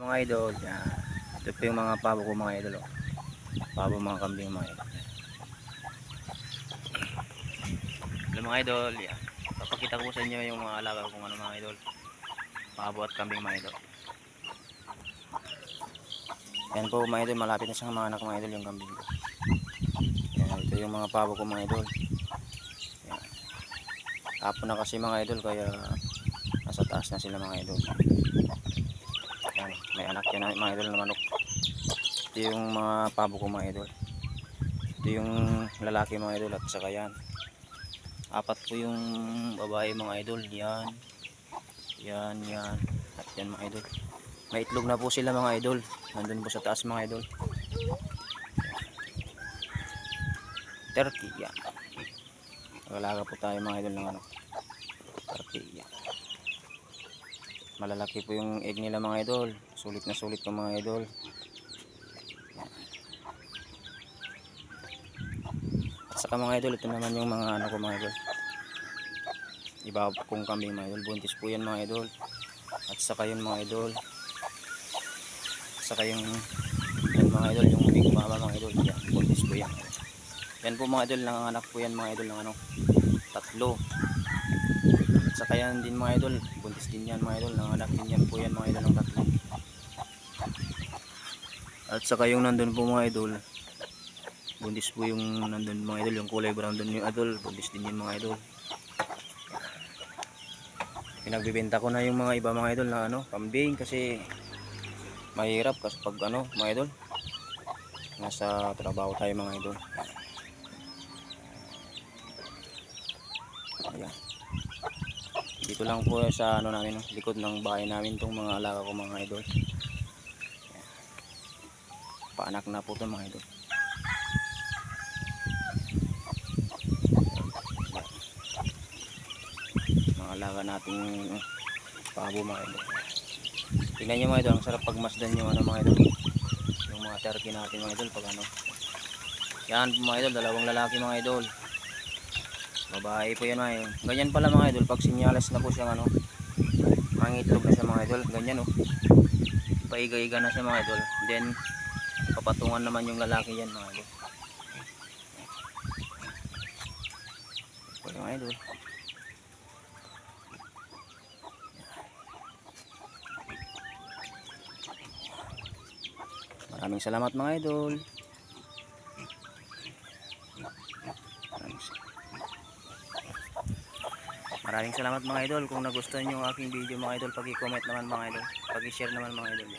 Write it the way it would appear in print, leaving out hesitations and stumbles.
Mga idol, yan. Ito po yung mga pabo ko mga idol. Oh. Pabo mga kambing mga idol. Hello mga idol, yan. Papakita ko sa inyo yung mga alaga kung ano mga idol. Pabo at kambing mga idol. Yan po mga idol, malapit na siyang mga anak mga idol yung kambing ko. Yan, ito yung mga pabo ko mga idol. Yan. Hapon na kasi mga idol kaya nasa taas na sila mga idol. Yan, may anak yan mga idol na manok. Ito yung mga pabo ko mga idol. Ito yung lalaki mga idol at saka yan. Apat po yung babae mga idol. Yan. Yan, yan. At yan mga idol. May itlog na po sila mga idol. Nandun po sa taas mga idol. Turkey, yan. Nagalaga po tayo mga idol ng ano. Turkey, yan. Malalaki po yung egg nila mga idol. Sulit na sulit po mga idol. At saka mga idol, ito naman yung mga ano ko mga idol. Iba kong kambing mga idol. Buntis po yan mga idol. At saka yun mga idol. At saka yung yan mga idol, yung big mama mga idol. Yan, buntis po yan. Yan po mga idol, nanganganak po yan mga idol ng ano, tatlo. At saka yan din mga idol, buntis din yan mga idol. Nanganak din yan po yan mga idol ng tatlo. At saka yung nandun po mga idol, buntis po yung nandun mga idol, yung kulay brown dun yung idol, buntis din yung mga idol. Pinagbibenta ko na yung mga iba mga idol na ano, kambing kasi mahirap kasi pag ano mga idol, nasa trabaho tayo mga idol. Ayan. Dito lang po sa ano namin, likod ng bahay namin tong mga alaga ko mga idol. Ayan. Paanak na po to mga idol. Mga alaga nating pabo mga idol. Tingnan nyo mga idol, ang sarap pagmasdan yung ano mga idol, yung mga turkey natin mga idol pag ano. Yan mga idol, dalawang lalaki mga idol, babae po yan mga idol. Ganyan pala mga idol, pag sinyalas na po siyang ano, mangitlog na siya mga idol, ganyan oh, paiga-iga na siya mga idol, then papatungan naman yung lalaki yan mga idol. So mga idol, maraming salamat mga idol. Maraming salamat mga idol. Kung nagustuhan nyo ang aking video mga idol, pag-i-comment naman mga idol, pag-i-share naman mga idol.